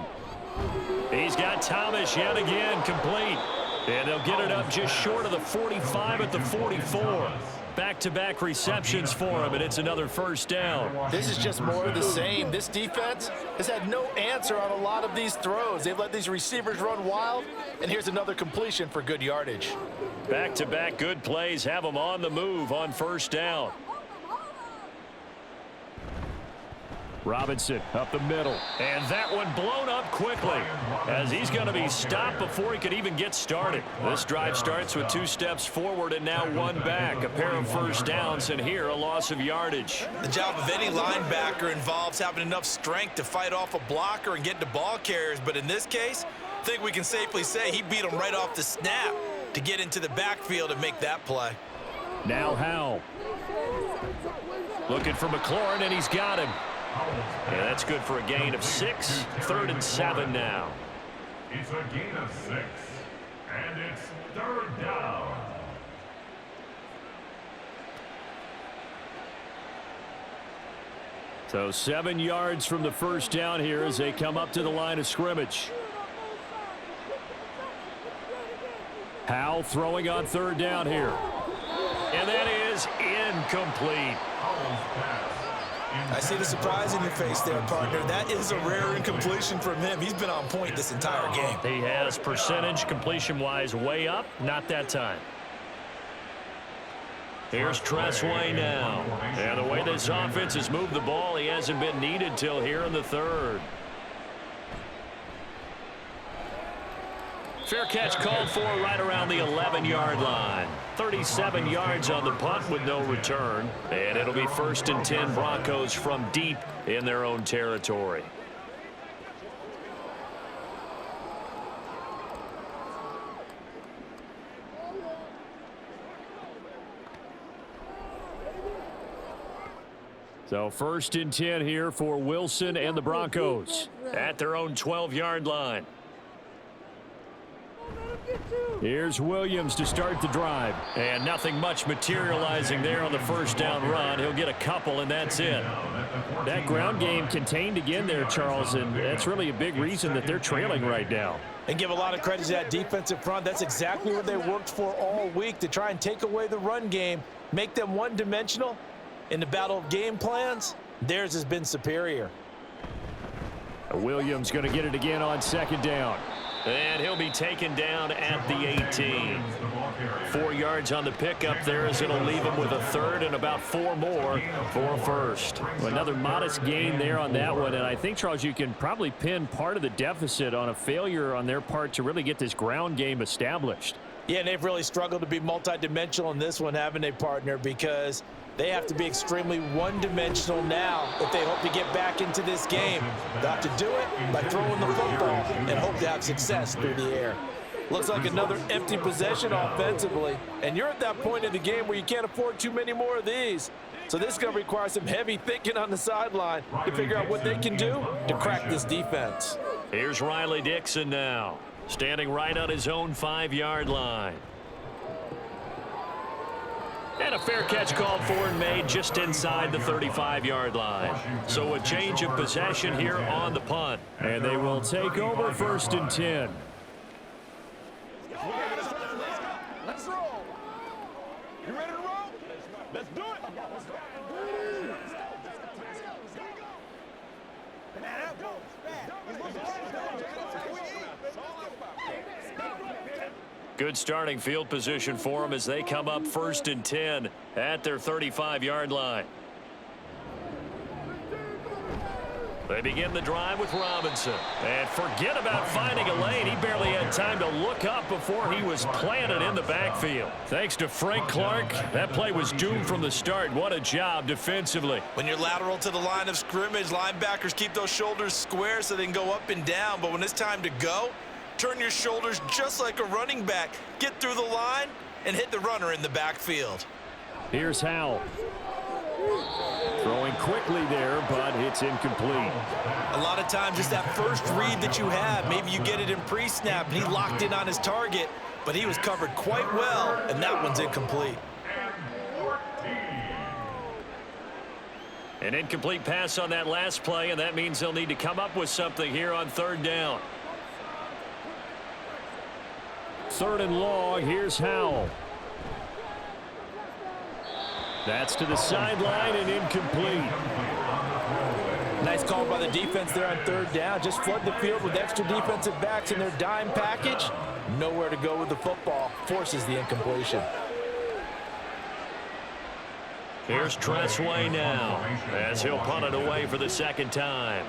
He's got Thomas yet again complete. And they'll get it up just short of the 45 at the 44. Back-to-back receptions for him, and it's another 1st down. This is just more of the same. This defense has had no answer on a lot of these throws. They've let these receivers run wild, and here's another completion for good yardage. Back-to-back good plays have them on the move on 1st down. Robinson up the middle. And that one blown up quickly as he's going to be stopped before he could even get started. This drive starts with 2 steps forward and now 1 back. A pair of first downs, and here a loss of yardage. The job of any linebacker involves having enough strength to fight off a blocker and get to ball carriers. But in this case, I think we can safely say he beat him right off the snap to get into the backfield and make that play. Now Howell. Looking for McLaurin, and he's got him. Yeah, that's good for a gain of 6. 3rd and 7 now. It's a gain of 6, and it's 3rd down. So 7 yards from the first down here as they come up to the line of scrimmage. Howell throwing on 3rd down here. And that is incomplete. I see the surprise in your face there, partner. That is a rare incompletion from him. He's been on point this entire game. He has percentage completion-wise way up. Not that time. Here's Tressway now. And the way this offense has moved the ball, he hasn't been needed till here in the 3rd. Fair catch called for right around the 11-yard line. 37 yards on the punt with no return. And it'll be 1st and 10 Broncos from deep in their own territory. So 1st and 10 here for Wilson and the Broncos at their own 12-yard line. Here's Williams to start the drive. And nothing much materializing there on the first down run. He'll get a couple, and that's it. That ground game contained again there, Charles, and that's really a big reason that they're trailing right now. And give a lot of credit to that defensive front. That's exactly what they worked for all week, to try and take away the run game, make them one-dimensional. In the battle of game plans, theirs has been superior. Williams going to get it again on 2nd down. And he'll be taken down at the 18. 4 yards on the pickup there as it'll leave him with a 3rd and about 4 more for a 1st. Well, another modest gain there on that one. And I think, Charles, you can probably pin part of the deficit on a failure on their part to really get this ground game established. Yeah, and they've really struggled to be multidimensional in this one, haven't they, partner? Because they have to be extremely one-dimensional now if they hope to get back into this game. They'll have to do it by throwing the football and hope to have success through the air. Looks like another empty possession offensively, and you're at that point in the game where you can't afford too many more of these. So this is going to require some heavy thinking on the sideline to figure out what they can do to crack this defense. Here's Riley Dixon now, standing right on his own 5-yard line. And a fair catch called for and made just inside the 35-yard line. So a change of possession here on the punt. And they will take over 1st and 10. Let's roll. You ready to roll? Let's do it. Good starting field position for them as they come up 1st and 10 at their 35-yard line. They begin the drive with Robinson. And forget about finding a lane. He barely had time to look up before he was planted in the backfield. Thanks to Frank Clark, that play was doomed from the start. What a job defensively. When you're lateral to the line of scrimmage, linebackers keep those shoulders square so they can go up and down. But when it's time to go, turn your shoulders just like a running back. Get through the line and hit the runner in the backfield. Here's Howell. Throwing quickly there, but it's incomplete. A lot of times it's that first read that you have. Maybe you get it in pre-snap, and he locked in on his target, but he was covered quite well, and that one's incomplete. An incomplete pass on that last play, and that means they'll need to come up with something here on 3rd down. 3rd and long. Here's Howell. That's to the sideline and incomplete. Nice call by the defense there on 3rd down. Just flood the field with extra defensive backs in their dime package. Nowhere to go with the football. Forces the incompletion. Here's Tressway now as he'll punt it away for the second time.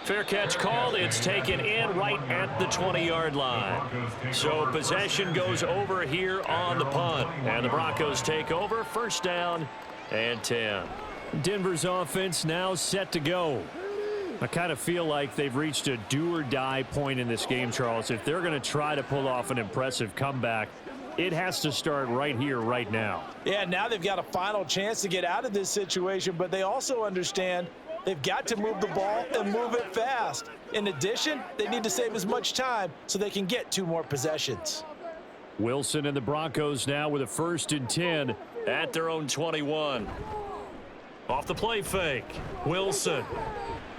Fair catch called. It's taken in right at the 20-yard line. So possession goes over here on the punt. And the Broncos take over. First down and 10. Denver's offense now set to go. I kind of feel like they've reached a do-or-die point in this game, Charles. If they're going to try to pull off an impressive comeback, it has to start right here, right now. Yeah, now they've got a final chance to get out of this situation, but they also understand they've got to move the ball and move it fast. In addition, they need to save as much time so they can get 2 more possessions. Wilson and the Broncos now with a 1st and 10 at their own 21. Off the play fake. Wilson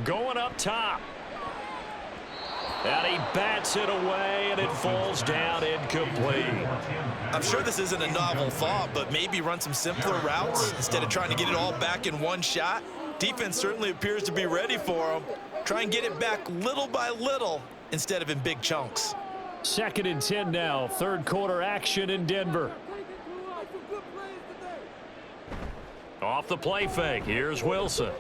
going up top. And he bats it away, and it falls down incomplete. I'm sure this isn't a novel thought, but maybe run some simpler routes instead of trying to get it all back in one shot. Defense certainly appears to be ready for him. Try and get it back little by little instead of in big chunks. 2nd and 10 now. 3rd quarter action in Denver. Off the play fake. Here's Wilson.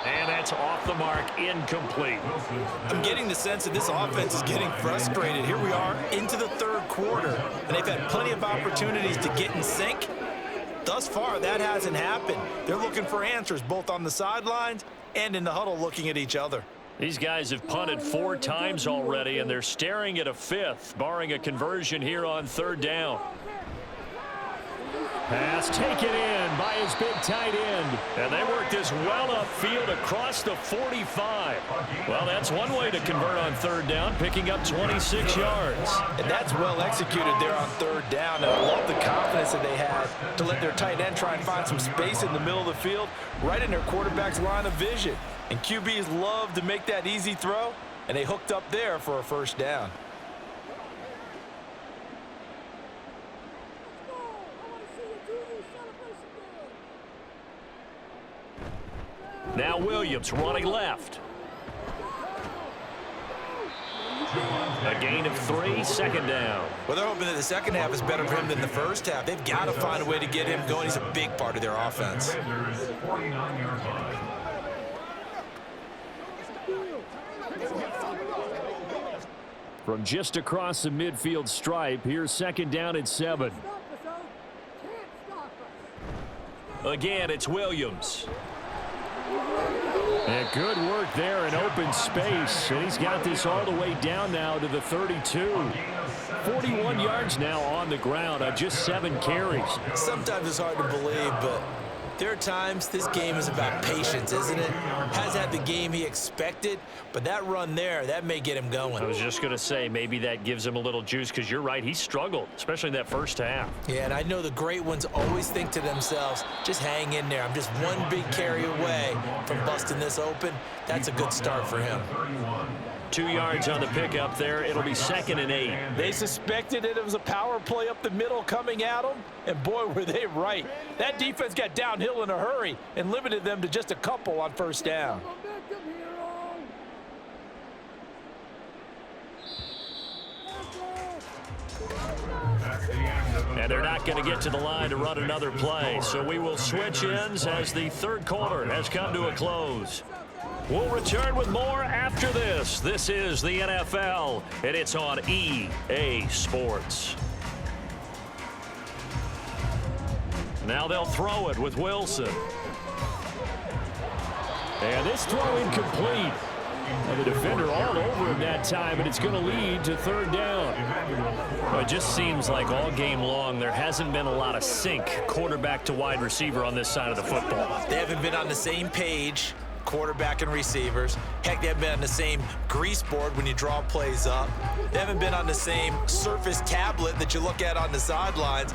And that's off the mark, incomplete. I'm getting the sense that this offense is getting frustrated. Here we are into the 3rd quarter, and they've had plenty of opportunities to get in sync. Thus far, that hasn't happened. They're looking for answers both on the sidelines and in the huddle looking at each other. These guys have punted 4 times already, and they're staring at a 5th, barring a conversion here on 3rd down. Pass taken in by his big tight end. And they work this well upfield across the 45. Well, that's one way to convert on 3rd down, picking up 26 yards. And that's well executed there on 3rd down. And I love the confidence that they had to let their tight end try and find some space in the middle of the field, right in their quarterback's line of vision. And QBs love to make that easy throw, and they hooked up there for a 1st down. Now Williams running left. A gain of 3, 2nd down. Well, they're hoping that the second half is better for him than the first half. They've got to find a way to get him going. He's a big part of their offense. From just across the midfield stripe, here's 2nd down and 7. Again, it's Williams. And good work there in open space. And he's got this all the way down now to the 32. 41 yards now on the ground on just 7 carries. Sometimes it's hard to believe, but there are times this game is about patience, isn't it? Has had the game he expected, but that run there, that may get him going. I was just going to say, maybe that gives him a little juice, because you're right, he struggled, especially in that first half. Yeah, and I know the great ones always think to themselves, just hang in there. I'm just one big carry away from busting this open. That's a good start for him. 2 yards on the pickup there. It'll be 2nd and 8. They suspected it was a power play up the middle coming at them, and boy, were they right. That defense got downhill in a hurry and limited them to just a couple on 1st down. And they're not going to get to the line to run another play, so we will switch ends as the 3rd quarter has come to a close. We'll return with more after this. This is the NFL, and it's on EA Sports. Now they'll throw it with Wilson. And this throw incomplete. And the defender all over him that time, and it's going to lead to 3rd down. Well, it just seems like all game long there hasn't been a lot of sync quarterback to wide receiver on this side of the football. They haven't been on the same page, quarterback and receivers. Heck, they haven't been on the same grease board when you draw plays up. They haven't been on the same Surface tablet that you look at on the sidelines.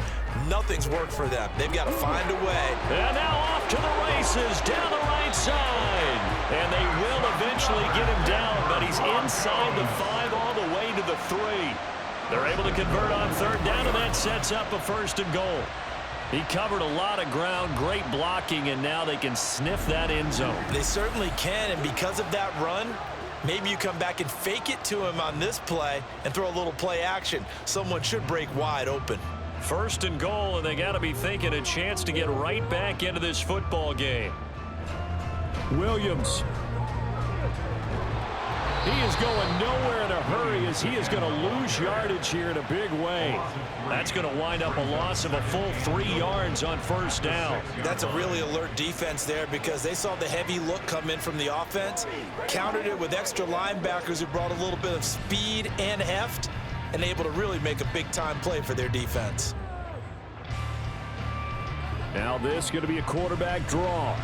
Nothing's worked for them. They've got to find a way. And now off to the races down the right side. And they will eventually get him down, but he's inside the 5 all the way to the 3. They're able to convert on 3rd down, and that sets up a 1st and goal. He covered a lot of ground, great blocking, and now they can sniff that end zone. They certainly can, and because of that run, Maybe you come back and fake it to him on this play and throw a little play action. Someone should break wide open. First and goal, and they got to be thinking a chance to get right back into this football game. Williams. He is going nowhere in a hurry as he is going to lose yardage here in a big way. That's going to wind up a loss of a full 3 yards on first down. That's a really alert defense there because they saw the heavy look come in from the offense, countered it with extra linebackers who brought a little bit of speed and heft, and able to really make a big-time play for their defense. Now this is going to be a quarterback draw.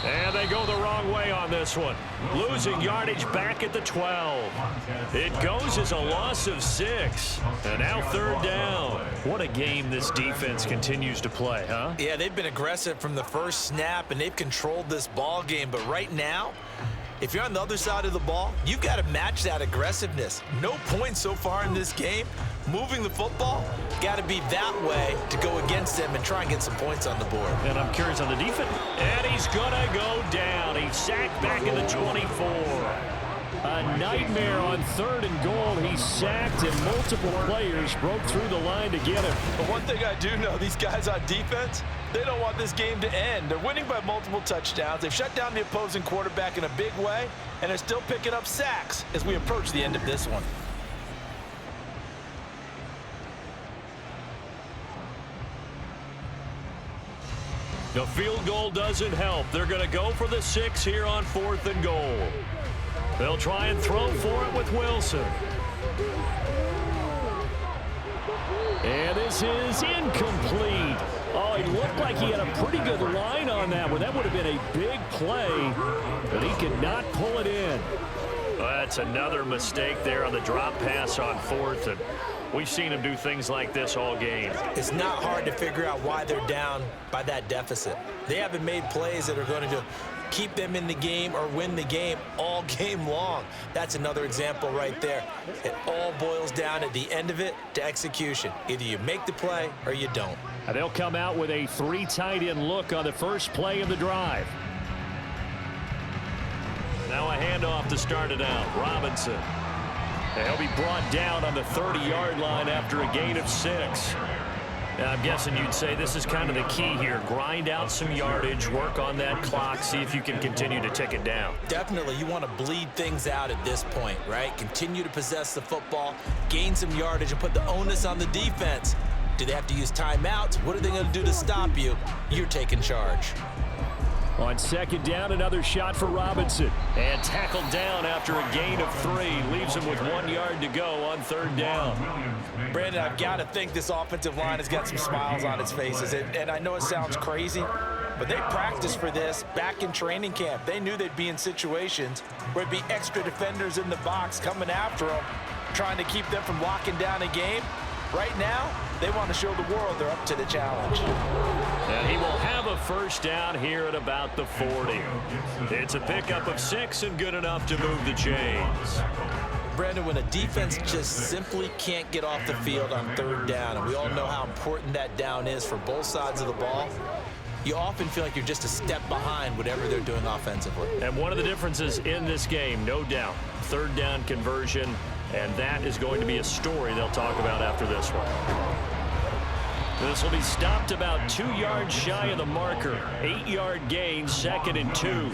And they go the wrong way on this one. Losing yardage back at the 12. It goes as a loss of 6. And now third down. What a game this defense continues to play, huh? Yeah, they've been aggressive from the first snap, and they've controlled this ball game. But right now, if you're on the other side of the ball, you've got to match that aggressiveness. No points so far in this game. Moving the football, got to be that way to go against them and try and get some points on the board. And I'm curious on the defense. And he's going to go down. He's sacked back in the 24. A nightmare on third and goal. He's sacked, and multiple players broke through the line to get him. But one thing I do know, these guys on defense, they don't want this game to end. They're winning by multiple touchdowns. They've shut down the opposing quarterback in a big way, and they're still picking up sacks as we approach the end of this one. The field goal doesn't help. They're going to go for the 6 here on 4th and goal. They'll try and throw for it with Wilson. And this is incomplete. Oh, he looked like he had a pretty good line on that one. That would have been a big play, but he could not pull it in. That's another mistake there on the drop pass on 4th, and we've seen him do things like this all game. It's not hard to figure out why they're down by that deficit. They haven't made plays that are going to keep them in the game or win the game all game long. That's another example right there. It all boils down at the end of it to execution. Either you make the play or you don't. And they'll come out with a 3 tight end look on the first play of the drive. Now a handoff to start it out. Robinson. And he'll be brought down on the 30-yard line after a gain of 6. Now, I'm guessing you'd say this is kind of the key here. Grind out some yardage, work on that clock, see if you can continue to tick it down. Definitely, you want to bleed things out at this point, right? Continue to possess the football, gain some yardage, and put the onus on the defense. Do they have to use timeouts? What are they going to do to stop you? You're taking charge. On second down, another shot for Robinson. And tackled down after a gain of 3. Leaves him with 1 yard to go on third down. Brandon, I've got to think this offensive line has got some smiles on its faces. And I know it sounds crazy, but they practiced for this back in training camp. They knew they'd be in situations where it'd be extra defenders in the box coming after them, trying to keep them from locking down a game. Right now, they want to show the world they're up to the challenge. And he will have a first down here at about the 40. It's a pickup of 6 and good enough to move the chains. Brandon, when a defense just simply can't get off the field on third down, and we all know how important that down is for both sides of the ball, you often feel like you're just a step behind whatever they're doing offensively. And one of the differences in this game, no doubt, third down conversion, and that is going to be a story they'll talk about after this one. This will be stopped about 2 yards shy of the marker. 8-yard gain, 2nd and 2.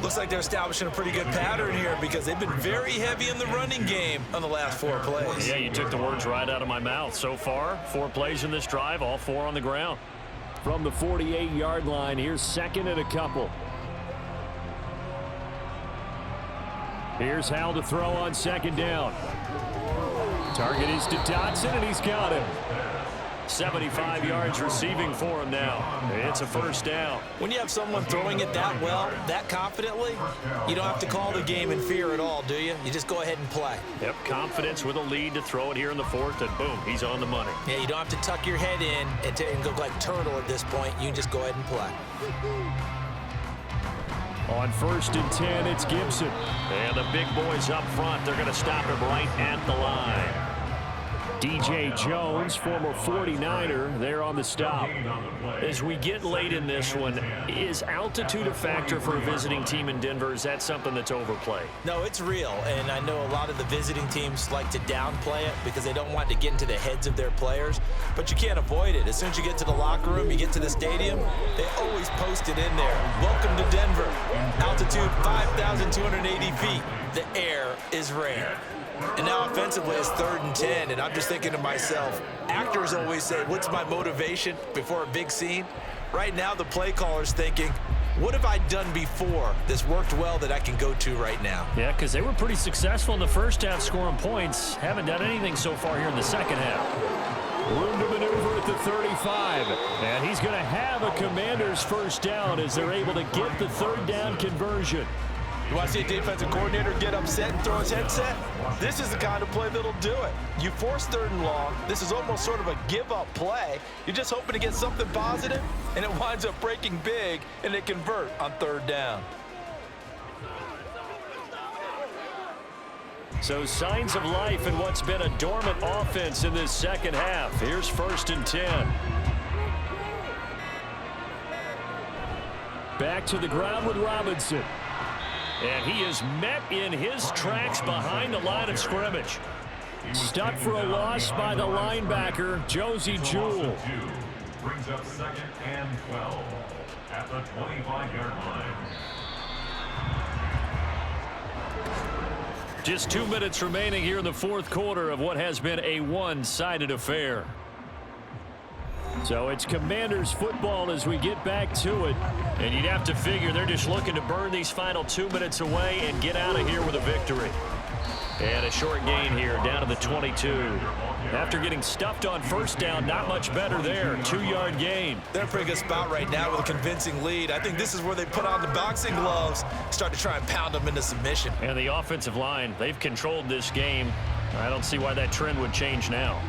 Looks like they're establishing a pretty good pattern here because they've been very heavy in the running game on the last 4 plays. Yeah, you took the words right out of my mouth. So far, 4 plays in this drive, all 4 on the ground. From the 48-yard line, here's 2nd and a couple. Here's Hal to throw on 2nd down. Target is to Dotson, and he's got him. 75 yards receiving for him now. It's a first down. When you have someone throwing it that well, that confidently, you don't have to call the game in fear at all, do you? You just go ahead and play. Yep, confidence with a lead to throw it here in the 4th, and boom, he's on the money. Yeah, you don't have to tuck your head in and go like turtle at this point. You can just go ahead and play. On 1st and 10, it's Gibson. And the big boys up front, they're going to stop him right at the line. DJ Jones, former 49er, there on the stop. As we get late in this one, is altitude a factor for a visiting team in Denver? Is that something that's overplayed? No, it's real, and I know a lot of the visiting teams like to downplay it because they don't want to get into the heads of their players, but you can't avoid it. As soon as you get to the locker room, you get to the stadium, they always post it in there. Welcome to Denver. Altitude 5,280 feet. The air is rare. And now offensively it's 3rd and 10, and I'm just thinking to myself, actors always say, what's my motivation before a big scene? Right now the play caller's thinking, what have I done before that's worked well that I can go to right now? Yeah, because they were pretty successful in the first half scoring points. Haven't done anything so far here in the second half. Room to maneuver at the 35. And he's going to have a Commanders first down as they're able to get the 3rd down conversion. You want to see a defensive coordinator get upset and throw his headset? This is the kind of play that'll do it. You force 3rd and long. This is almost sort of a give-up play. You're just hoping to get something positive, and it winds up breaking big, and they convert on 3rd down. So signs of life in what's been a dormant offense in this second half. Here's 1st and 10. Back to the ground with Robinson. And he is met in his tracks behind the line of scrimmage. Stuck for a loss by the linebacker, Josie Jewell. Brings up 2nd and 12 at the 25-yard line. Just 2 minutes remaining here in the 4th quarter of what has been a one-sided affair. So it's Commanders football as we get back to it. And you'd have to figure they're just looking to burn these final 2 minutes away and get out of here with a victory. And a short gain here down to the 22. After getting stuffed on 1st down, not much better there. 2-yard gain. They're in a pretty good spot right now with a convincing lead. I think this is where they put on the boxing gloves, start to try and pound them into submission. And the offensive line, they've controlled this game. I don't see why that trend would change now.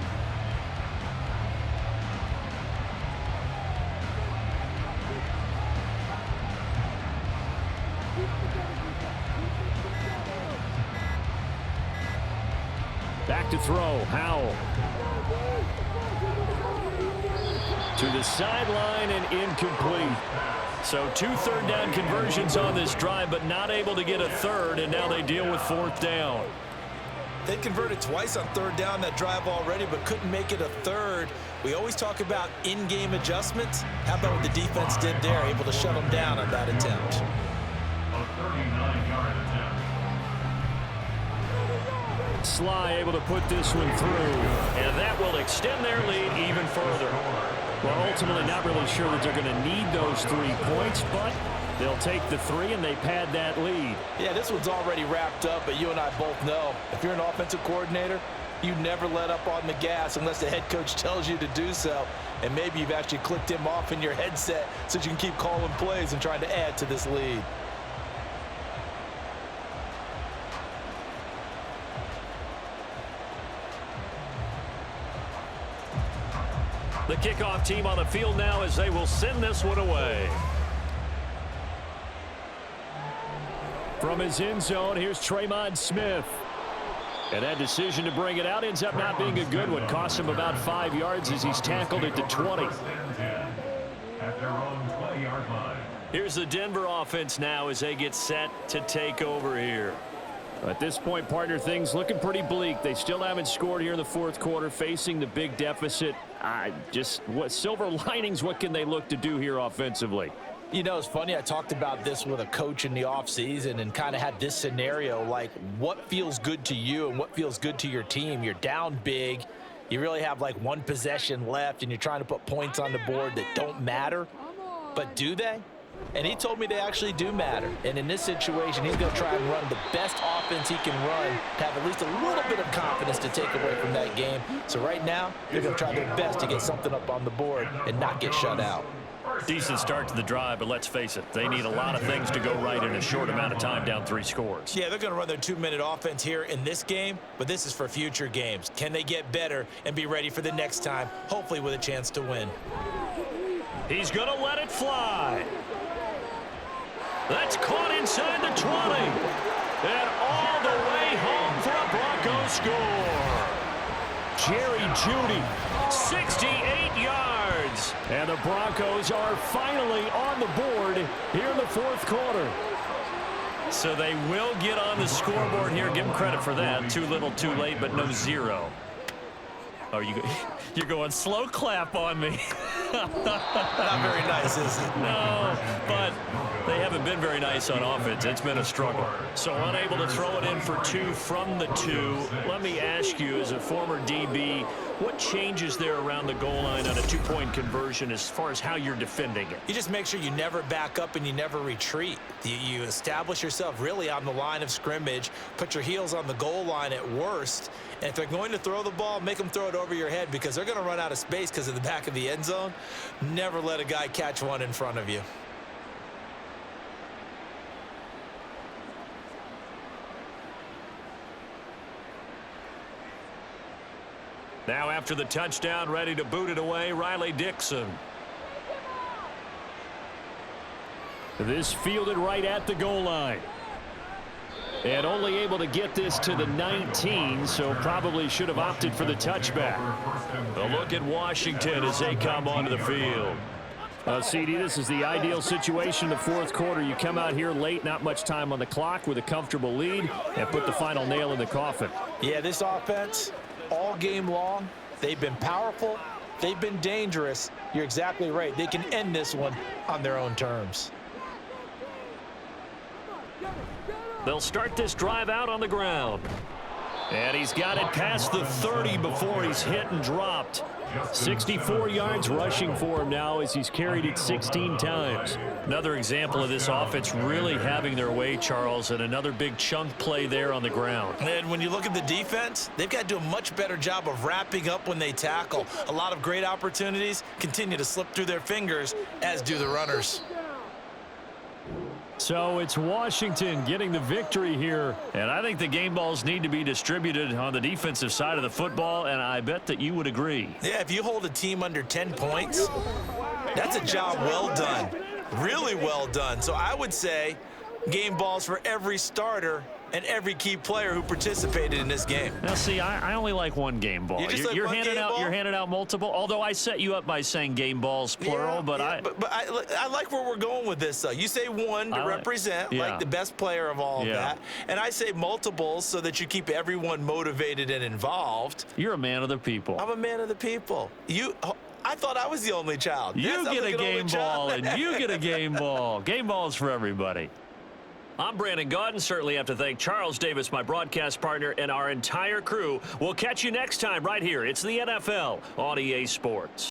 Back to throw, Howell. To the sideline and incomplete. So 2 3rd down conversions on this drive, but not able to get a 3rd, and now they deal with 4th down. They converted twice on 3rd down that drive already, but couldn't make it a 3rd. We always talk about in-game adjustments. How about what the defense did there, able to shut them down on that attempt? A 39-yard attempt. Sly able to put this one through, and that will extend their lead even further. Well, ultimately not really sure that they're going to need those 3 points, but they'll take the 3 and they pad that lead. Yeah, this one's already wrapped up, but you and I both know if you're an offensive coordinator, you never let up on the gas unless the head coach tells you to do so. And maybe you've actually clicked him off in your headset so you can keep calling plays and trying to add to this lead. The kickoff team on the field now as they will send this one away. From his end zone, here's Tremont Smith. And that decision to bring it out ends up not being a good one. Costs him about 5 yards as he's tackled at the 20. At their own 20-yard line. Here's the Denver offense now as they get set to take over here. At this point, partner, things looking pretty bleak. They still haven't scored here in the 4th quarter, facing the big deficit. What silver linings, what can they look to do here offensively? You know, it's funny, I talked about this with a coach in the offseason and kind of had this scenario, like what feels good to you and what feels good to your team. You're down big. You really have like 1 possession left and you're trying to put points on the board that don't matter. But do they? And he told me they actually do matter. And in this situation, he's going to try and run the best offense he can run to have at least a little bit of confidence to take away from that game. So right now, they're going to try their best to get something up on the board and not get shut out. Decent start to the drive, but let's face it, they need a lot of things to go right in a short amount of time, down 3 scores. Yeah, they're going to run their 2-minute offense here in this game, but this is for future games. Can they get better and be ready for the next time, hopefully with a chance to win? He's going to let it fly. That's caught inside the 20. And all the way home for a Broncos score. Jerry Jeudy. 68 yards. And the Broncos are finally on the board here in the fourth quarter. So they will get on the scoreboard here. Give them credit for that. Too little, too late, but no zero. Oh, you're going slow clap on me. Not very nice, is it? No, but they haven't been very nice on offense. It's been a struggle. So unable to throw it in for 2 from the 2. Let me ask you, as a former DB, what changes there around the goal line on a 2-point conversion as far as how you're defending it? You just make sure you never back up and you never retreat. You establish yourself really on the line of scrimmage, put your heels on the goal line at worst, and if they're going to throw the ball, make them throw it over your head because they're going to run out of space because of the back of the end zone. Never let a guy catch one in front of you. Now after the touchdown, ready to boot it away, Riley Dixon. This fielded right at the goal line. And only able to get this to the 19, so probably should have opted for the touchback. A look at Washington as they come onto the field. CD, this is the ideal situation in the fourth quarter. You come out here late, not much time on the clock with a comfortable lead, and put the final nail in the coffin. Yeah, this offense, all game long, they've been powerful, they've been dangerous. You're exactly right. They can end this one on their own terms. They'll start this drive out on the ground. And he's got it past the 30 before he's hit and dropped. 64 yards rushing for him now as he's carried it 16 times. Another example of this offense really having their way, Charles, and another big chunk play there on the ground. And when you look at the defense, they've got to do a much better job of wrapping up when they tackle. A lot of great opportunities continue to slip through their fingers, as do the runners. So it's Washington getting the victory here. And I think the game balls need to be distributed on the defensive side of the football, and I bet that you would agree. Yeah, if you hold a team under 10 points, that's a job well done. Really well done. So I would say game balls for every starter and every key player who participated in this game. Now, see, I only like one game ball. You're handing out multiple. Although I set you up by saying game balls plural, but I like where we're going with this. Though you say one to represent like the best player of all of that, and I say multiples so that you keep everyone motivated and involved. You're a man of the people. I'm a man of the people. I thought I was the only child. You get a game ball, and you get a game ball. Game balls for everybody. I'm Brandon Gaudin. Certainly have to thank Charles Davis, my broadcast partner, and our entire crew. We'll catch you next time right here. It's the NFL on EA Sports.